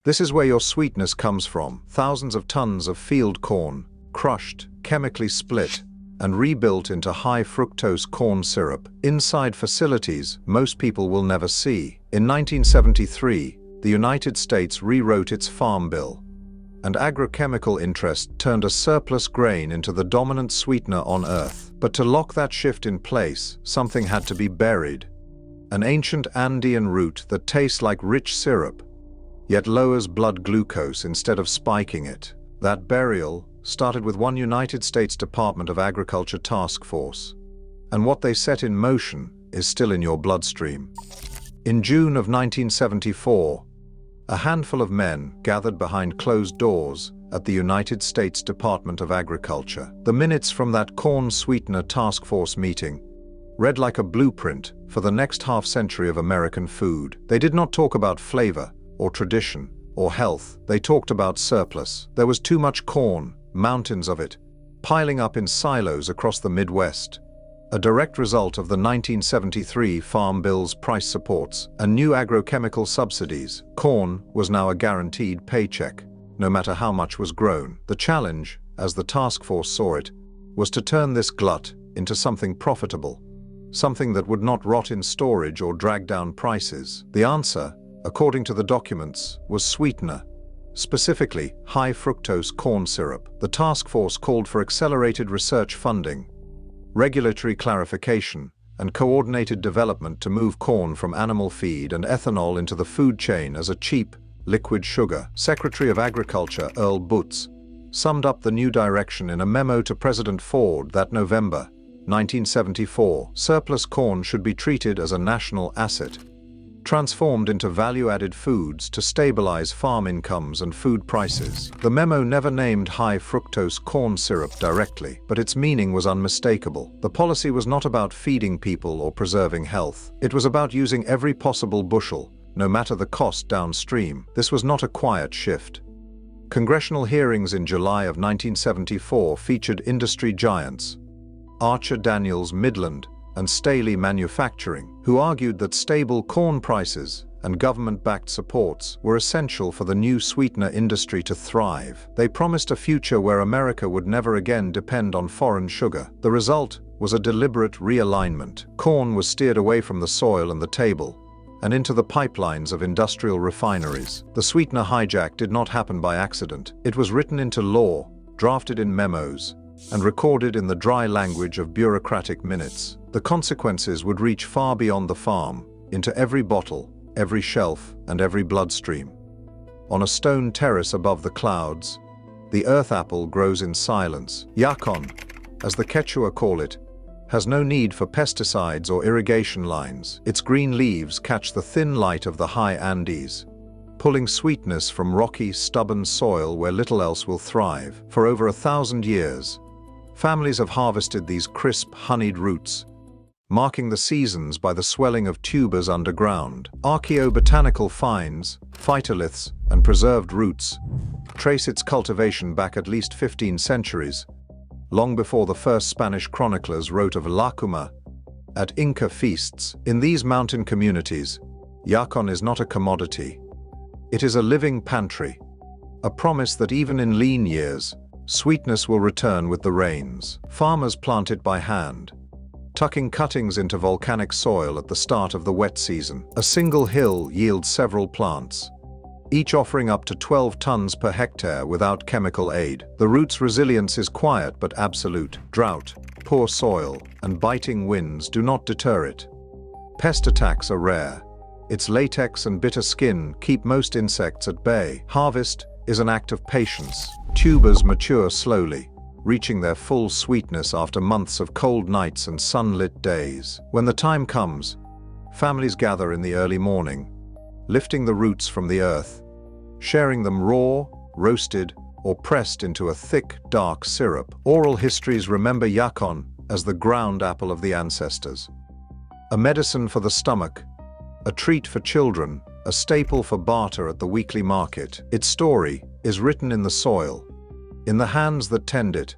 This is where your sweetness comes from. Thousands of tons of field corn, crushed, chemically split, and rebuilt into high-fructose corn syrup inside facilities most people will never see. In 1973, the United States rewrote its Farm Bill, and agrochemical interest turned a surplus grain into the dominant sweetener on Earth. But to lock that shift in place, something had to be buried. An ancient Andean root that tastes like rich syrup, yet lowers blood glucose instead of spiking it. That burial started with one United States Department of Agriculture task force, and what they set in motion is still in your bloodstream. In June of 1974, a handful of men gathered behind closed doors at the United States Department of Agriculture. The minutes from that corn sweetener task force meeting read like a blueprint for the next half-century of American food. They did not talk about flavor or tradition or health. They talked about surplus. There was too much corn, mountains of it, piling up in silos across the Midwest. A direct result of the 1973 Farm Bill's price supports and new agrochemical subsidies. Corn was now a guaranteed paycheck, no matter how much was grown. The challenge, as the task force saw it, was to turn this glut into something profitable, something that would not rot in storage or drag down prices. The answer, according to the documents, was sweetener, specifically high-fructose corn syrup. The task force called for accelerated research funding, regulatory clarification, and coordinated development to move corn from animal feed and ethanol into the food chain as a cheap, liquid sugar. Secretary of Agriculture Earl Butz summed up the new direction in a memo to President Ford that November 1974. Surplus corn should be treated as a national asset, transformed into value-added foods to stabilize farm incomes and food prices. The memo never named high-fructose corn syrup directly, but its meaning was unmistakable. The policy was not about feeding people or preserving health. It was about using every possible bushel, no matter the cost downstream. This was not a quiet shift. Congressional hearings in July of 1974 featured industry giants, Archer Daniels Midland and Staley Manufacturing, who argued that stable corn prices and government-backed supports were essential for the new sweetener industry to thrive. They promised a future where America would never again depend on foreign sugar. The result was a deliberate realignment. Corn was steered away from the soil and the table and into the pipelines of industrial refineries. The sweetener hijack did not happen by accident. It was written into law, drafted in memos, and recorded in the dry language of bureaucratic minutes. The consequences would reach far beyond the farm, into every bottle, every shelf, and every bloodstream. On a stone terrace above the clouds, the earth apple grows in silence. Yacon, as the Quechua call it, has no need for pesticides or irrigation lines. Its green leaves catch the thin light of the high Andes, pulling sweetness from rocky, stubborn soil where little else will thrive. For over 1,000 years, families have harvested these crisp, honeyed roots, marking the seasons by the swelling of tubers underground. Archaeobotanical finds, phytoliths, and preserved roots trace its cultivation back at least 15 centuries, long before the first Spanish chroniclers wrote of lacuma at Inca feasts. In these mountain communities, yacon is not a commodity. It is a living pantry, a promise that even in lean years, sweetness will return with the rains. Farmers plant it by hand, tucking cuttings into volcanic soil at the start of the wet season. A single hill yields several plants, each offering up to 12 tons per hectare without chemical aid. The root's resilience is quiet but absolute. Drought, poor soil, and biting winds do not deter it. Pest attacks are rare. Its latex and bitter skin keep most insects at bay. Harvest is an act of patience. Tubers mature slowly, reaching their full sweetness after months of cold nights and sunlit days. When the time comes, families gather in the early morning, lifting the roots from the earth, sharing them raw, roasted, or pressed into a thick, dark syrup. Oral histories remember yacon as the ground apple of the ancestors. A medicine for the stomach, a treat for children, a staple for barter at the weekly market. Its story is written in the soil, in the hands that tend it,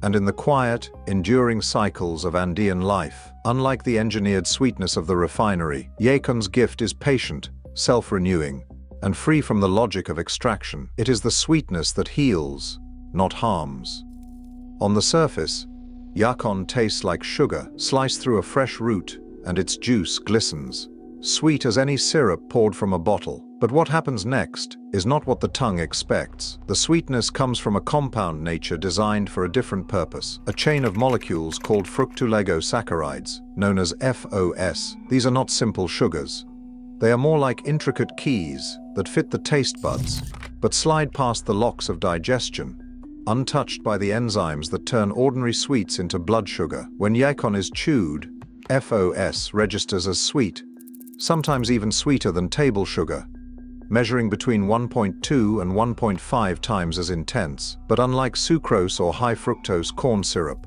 and in the quiet, enduring cycles of Andean life. Unlike the engineered sweetness of the refinery, yacon's gift is patient, self-renewing, and free from the logic of extraction. It is the sweetness that heals, not harms. On the surface, Yacon tastes like sugar sliced through a fresh root, and its juice glistens, sweet as any syrup poured from a bottle. But what happens next is not what the tongue expects. The sweetness comes from a compound nature designed for a different purpose, a chain of molecules called fructooligosaccharides, known as FOS. These are not simple sugars. They are more like intricate keys that fit the taste buds, but slide past the locks of digestion, untouched by the enzymes that turn ordinary sweets into blood sugar. When Yacon is chewed, FOS registers as sweet, sometimes even sweeter than table sugar, measuring between 1.2 and 1.5 times as intense. But unlike sucrose or high fructose corn syrup,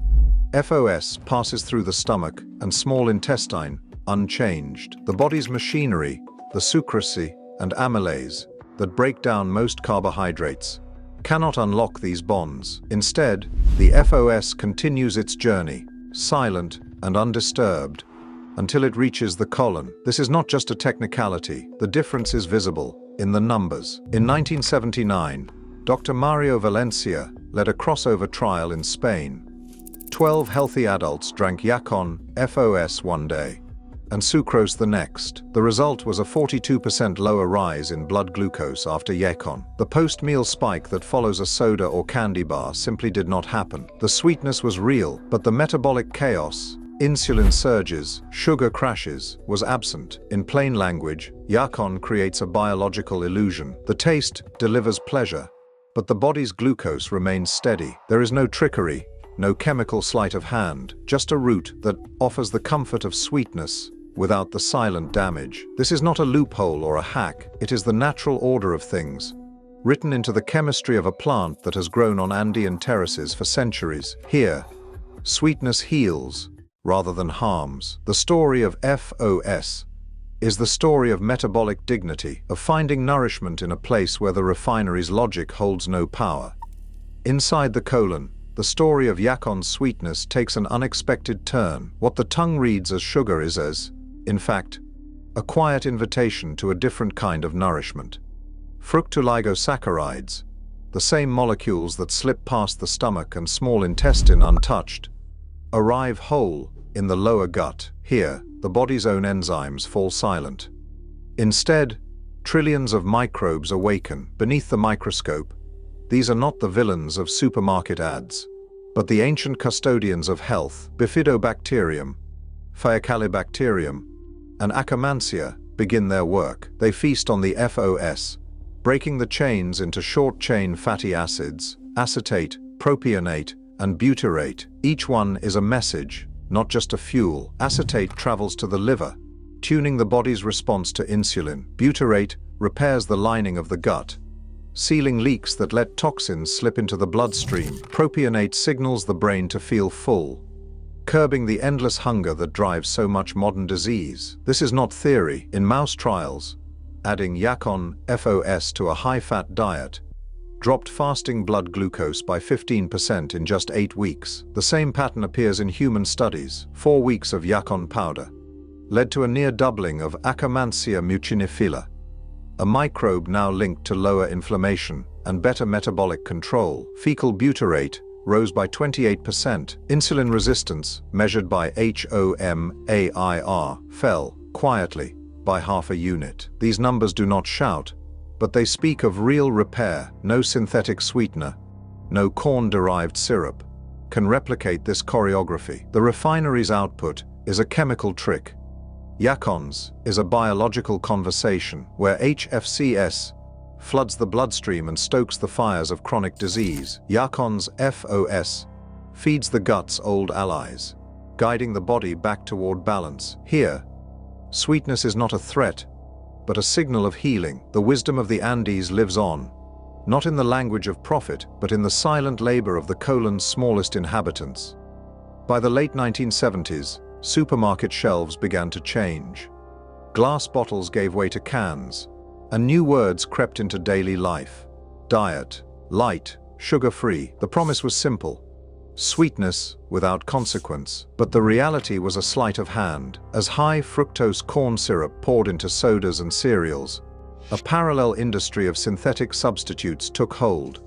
FOS passes through the stomach and small intestine unchanged. The body's machinery, the sucrase and amylase that break down most carbohydrates, cannot unlock these bonds. Instead, the FOS continues its journey, silent and undisturbed, until it reaches the colon. This is not just a technicality. The difference is visible in the numbers. In 1979, Dr. Mario Valencia led a crossover trial in Spain. 12 healthy adults drank Yacon FOS one day and sucrose the next. The result was a 42% lower rise in blood glucose after Yacon. The post-meal spike that follows a soda or candy bar simply did not happen. The sweetness was real, but the metabolic chaos, insulin surges, sugar crashes, was absent. In plain language, Yacon creates a biological illusion. The taste delivers pleasure, but the body's glucose remains steady. There is no trickery, no chemical sleight of hand, just a route that offers the comfort of sweetness without the silent damage. This is not a loophole or a hack. It is the natural order of things, written into the chemistry of a plant that has grown on Andean terraces for centuries. Here, sweetness heals rather than harms. The story of FOS is the story of metabolic dignity, of finding nourishment in a place where the refinery's logic holds no power. Inside the colon, the story of Yacon's sweetness takes an unexpected turn. What the tongue reads as sugar is in fact, a quiet invitation to a different kind of nourishment. Fructooligosaccharides, the same molecules that slip past the stomach and small intestine untouched, arrive whole in the lower gut. Here, the body's own enzymes fall silent. Instead, trillions of microbes awaken beneath the microscope. These are not the villains of supermarket ads, but the ancient custodians of health. Bifidobacterium, Faecalibacterium, and Akkermansia begin their work. They feast on the FOS, breaking the chains into short-chain fatty acids, acetate, propionate, and butyrate. Each one is a message, not just a fuel. Acetate travels to the liver, tuning the body's response to insulin. Butyrate repairs the lining of the gut, sealing leaks that let toxins slip into the bloodstream. Propionate signals the brain to feel full, curbing the endless hunger that drives so much modern disease. This is not theory. In mouse trials, adding Yacon FOS to a high-fat diet dropped fasting blood glucose by 15% in just 8 weeks. The same pattern appears in human studies. 4 weeks of Yacon powder led to a near doubling of Akkermansia muciniphila, a microbe now linked to lower inflammation and better metabolic control. Fecal butyrate rose by 28%. Insulin resistance, measured by HOMAIR, fell quietly by half a unit. These numbers do not shout, but they speak of real repair. No synthetic sweetener, no corn-derived syrup can replicate this choreography. The refinery's output is a chemical trick. Yacon's is a biological conversation where HFCS floods the bloodstream and stokes the fires of chronic disease. Yacon's FOS feeds the gut's old allies, guiding the body back toward balance. Here, sweetness is not a threat, but a signal of healing. The wisdom of the Andes lives on, not in the language of profit, but in the silent labor of the colon's smallest inhabitants. By the late 1970s, supermarket shelves began to change. Glass bottles gave way to cans, and new words crept into daily life. Diet, light, sugar-free. The promise was simple: sweetness without consequence. But the reality was a sleight of hand. As high fructose corn syrup poured into sodas and cereals, A parallel industry of synthetic substitutes took hold.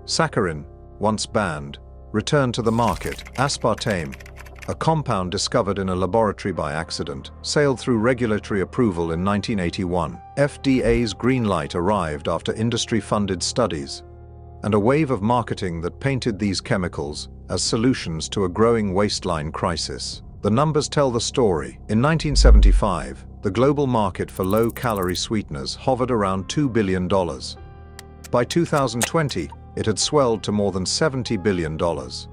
Saccharin, once banned, returned to the market. Aspartame, a compound discovered in a laboratory by accident, sailed through regulatory approval in 1981. FDA's green light arrived after industry-funded studies, and a wave of marketing that painted these chemicals as solutions to a growing waistline crisis. The numbers tell the story. In 1975, the global market for low-calorie sweeteners hovered around $2 billion. By 2020, it had swelled to more than $70 billion.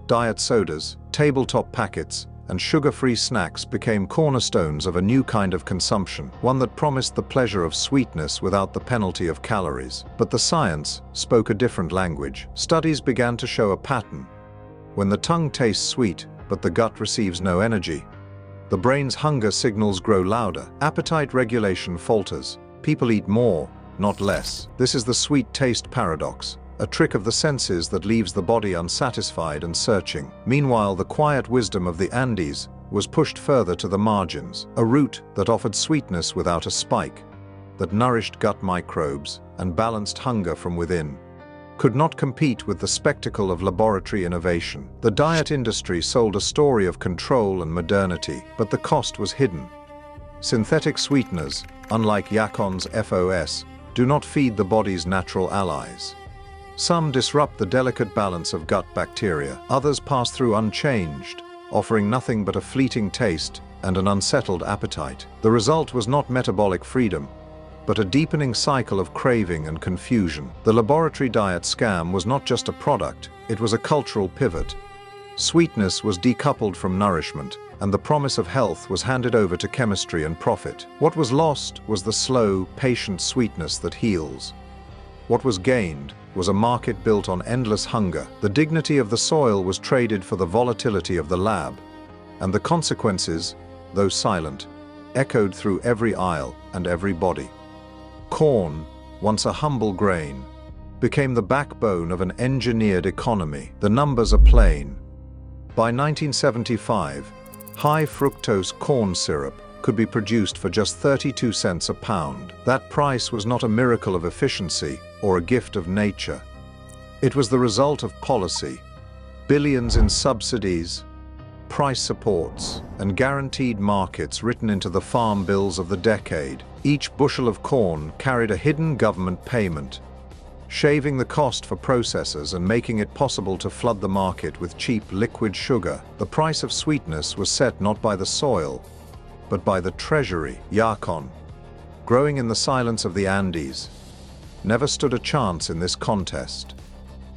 Diet sodas, tabletop packets, and sugar-free snacks became cornerstones of a new kind of consumption, one that promised the pleasure of sweetness without the penalty of calories. But the science spoke a different language. Studies began to show a pattern. When the tongue tastes sweet, but the gut receives no energy, the brain's hunger signals grow louder. Appetite regulation falters. People eat more, not less. This is the sweet taste paradox, a trick of the senses that leaves the body unsatisfied and searching. Meanwhile, the quiet wisdom of the Andes was pushed further to the margins, a route that offered sweetness without a spike, that nourished gut microbes and balanced hunger from within, could not compete with the spectacle of laboratory innovation. The diet industry sold a story of control and modernity, but the cost was hidden. Synthetic sweeteners, unlike Yakon's FOS, do not feed the body's natural allies. Some disrupt the delicate balance of gut bacteria, others pass through unchanged, offering nothing but a fleeting taste and an unsettled appetite. The result was not metabolic freedom, but a deepening cycle of craving and confusion. The laboratory diet scam was not just a product, it was a cultural pivot. Sweetness was decoupled from nourishment, and the promise of health was handed over to chemistry and profit. What was lost was the slow, patient sweetness that heals. What was gained was a market built on endless hunger. The dignity of the soil was traded for the volatility of the lab, and the consequences, though silent, echoed through every aisle and every body. Corn, once a humble grain, became the backbone of an engineered economy. The numbers are plain. By 1975, high-fructose corn syrup could be produced for just 32 cents a pound. That price was not a miracle of efficiency or a gift of nature. It was the result of policy, billions in subsidies, price supports, and guaranteed markets written into the farm bills of the decade. Each bushel of corn carried a hidden government payment, shaving the cost for processors and making it possible to flood the market with cheap liquid sugar. The price of sweetness was set not by the soil, but by the treasury. Yakon, growing in the silence of the Andes, never stood a chance in this contest.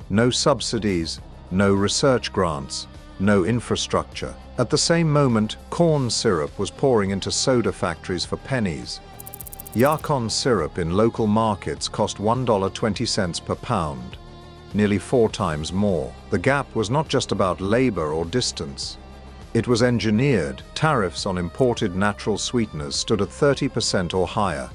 No subsidies, no research grants, no infrastructure. At the same moment, corn syrup was pouring into soda factories for pennies. Yakon syrup in local markets cost $1.20 per pound, nearly 4 times more. The gap was not just about labor or distance. It was engineered. Tariffs on imported natural sweeteners stood at 30% or higher,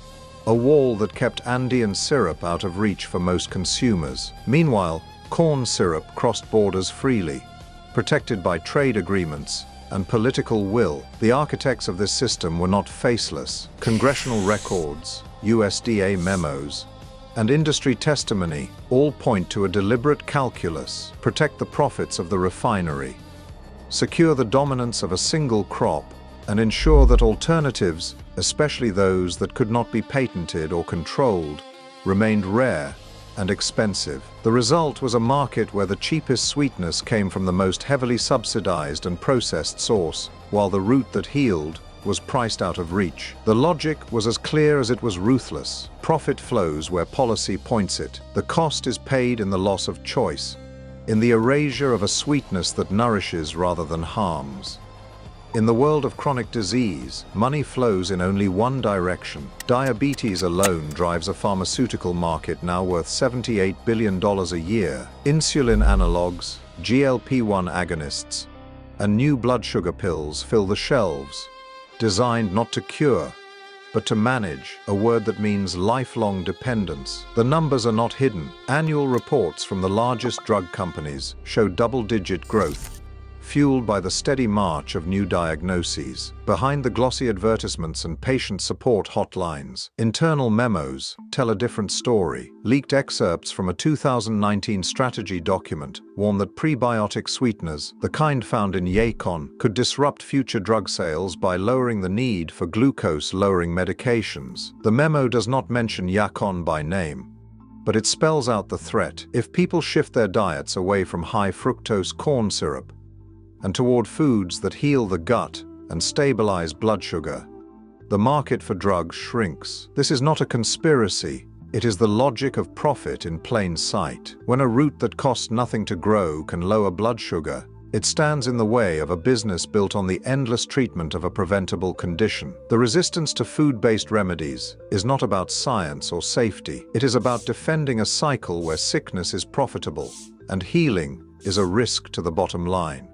a wall that kept Andean syrup out of reach for most consumers. Meanwhile, corn syrup crossed borders freely, protected by trade agreements and political will. The architects of this system were not faceless. Congressional records, USDA memos, and industry testimony all point to a deliberate calculus: protect the profits of the refinery, secure the dominance of a single crop, and ensure that alternatives, especially those that could not be patented or controlled, remained rare and expensive. The result was a market where the cheapest sweetness came from the most heavily subsidized and processed source, while the root that healed was priced out of reach. The logic was as clear as it was ruthless. Profit flows where policy points it. The cost is paid in the loss of choice, in the erasure of a sweetness that nourishes rather than harms. In the world of chronic disease, money flows in only one direction. Diabetes alone drives a pharmaceutical market now worth $78 billion a year. Insulin analogs, GLP-1 agonists, and new blood sugar pills fill the shelves, designed not to cure, but to manage, a word that means lifelong dependence. The numbers are not hidden. Annual reports from the largest drug companies show double-digit growth, fueled by the steady march of new diagnoses. Behind the glossy advertisements and patient support hotlines, internal memos tell a different story. Leaked excerpts from a 2019 strategy document warn that prebiotic sweeteners, the kind found in Yacon, could disrupt future drug sales by lowering the need for glucose-lowering medications. The memo does not mention Yacon by name, but it spells out the threat. If people shift their diets away from high-fructose corn syrup and toward foods that heal the gut and stabilize blood sugar, the market for drugs shrinks. This is not a conspiracy. It is the logic of profit in plain sight. When a root that costs nothing to grow can lower blood sugar, it stands in the way of a business built on the endless treatment of a preventable condition. The resistance to food-based remedies is not about science or safety. It is about defending a cycle where sickness is profitable and healing is a risk to the bottom line.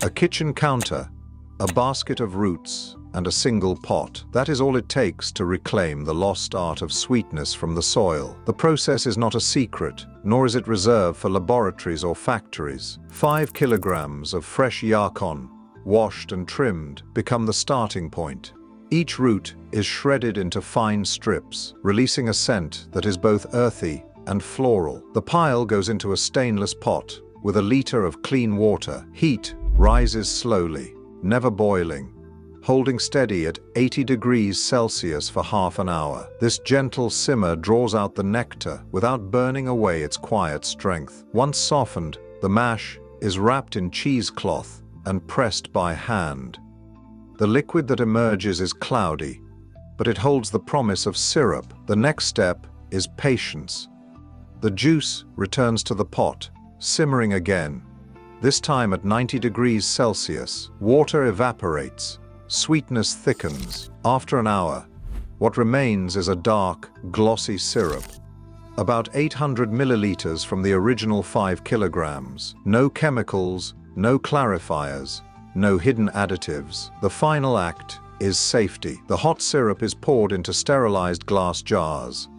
A kitchen counter, a basket of roots, and a single pot. That is all it takes to reclaim the lost art of sweetness from the soil. The process is not a secret, nor is it reserved for laboratories or factories. 5 kilograms of fresh Yacon, washed and trimmed, become the starting point. Each root is shredded into fine strips, releasing a scent that is both earthy and floral. The pile goes into a stainless pot with a liter of clean water. Heat rises slowly, never boiling, holding steady at 80 degrees Celsius for half an hour. This gentle simmer draws out the nectar without burning away its quiet strength. Once softened, the mash is wrapped in cheesecloth and pressed by hand. The liquid that emerges is cloudy, but it holds the promise of syrup. The next step is patience. The juice returns to the pot, simmering again, this time at 90 degrees Celsius. Water evaporates, sweetness thickens. After an hour, what remains is a dark, glossy syrup, about 800 milliliters from the original 5 kilograms. No chemicals, no clarifiers, no hidden additives. The final act is safety. The hot syrup is poured into sterilized glass jars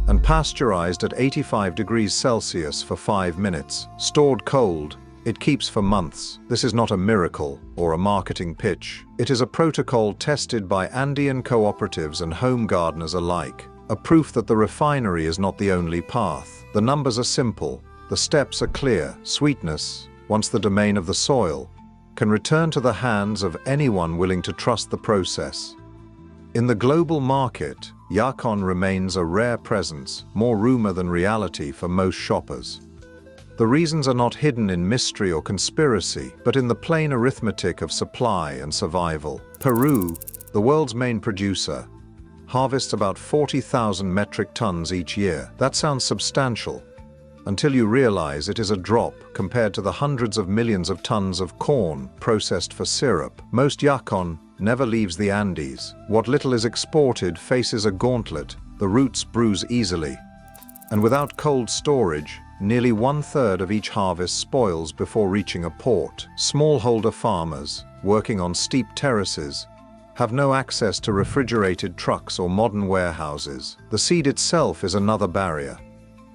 and pasteurized at 85 degrees Celsius for 5 minutes. Stored cold, it keeps for months. This is not a miracle or a marketing pitch. It is a protocol tested by Andean cooperatives and home gardeners alike, a proof that the refinery is not the only path. The numbers are simple, the steps are clear. Sweetness, once the domain of the soil, can return to the hands of anyone willing to trust the process. In the global market, Yacon remains a rare presence, more rumor than reality for most shoppers. The reasons are not hidden in mystery or conspiracy, but in the plain arithmetic of supply and survival. Peru, the world's main producer, harvests about 40,000 metric tons each year. That sounds substantial, until you realize it is a drop compared to the hundreds of millions of tons of corn processed for syrup. Most Yacon never leaves the Andes. What little is exported faces a gauntlet. The roots bruise easily, and without cold storage, nearly 1/3 of each harvest spoils before reaching a port. Smallholder farmers, working on steep terraces, have no access to refrigerated trucks or modern warehouses. The seed itself is another barrier.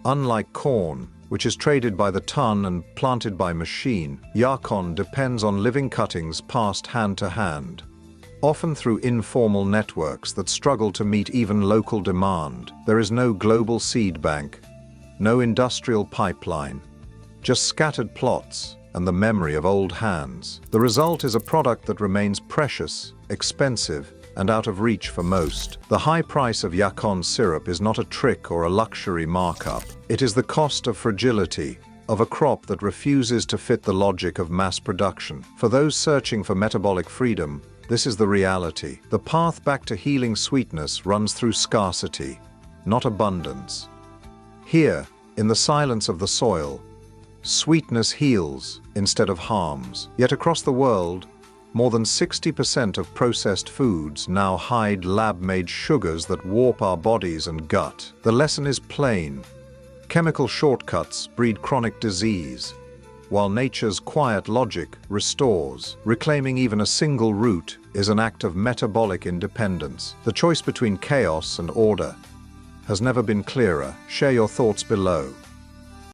Unlike corn, which is traded by the ton and planted by machine, Yacon depends on living cuttings passed hand to hand, often through informal networks that struggle to meet even local demand. There is no global seed bank, no industrial pipeline, just scattered plots and the memory of old hands. The result is a product that remains precious, expensive, and out of reach for most. The high price of Yacon syrup is not a trick or a luxury markup. It is the cost of fragility, of a crop that refuses to fit the logic of mass production. For those searching for metabolic freedom, this is the reality. The path back to healing sweetness runs through scarcity, not abundance. Here, in the silence of the soil, sweetness heals instead of harms. Yet across the world, more than 60% of processed foods now hide lab-made sugars that warp our bodies and gut. The lesson is plain. Chemical shortcuts breed chronic disease, while nature's quiet logic restores. Reclaiming even a single root is an act of metabolic independence. The choice between chaos and order has never been clearer. Share your thoughts below.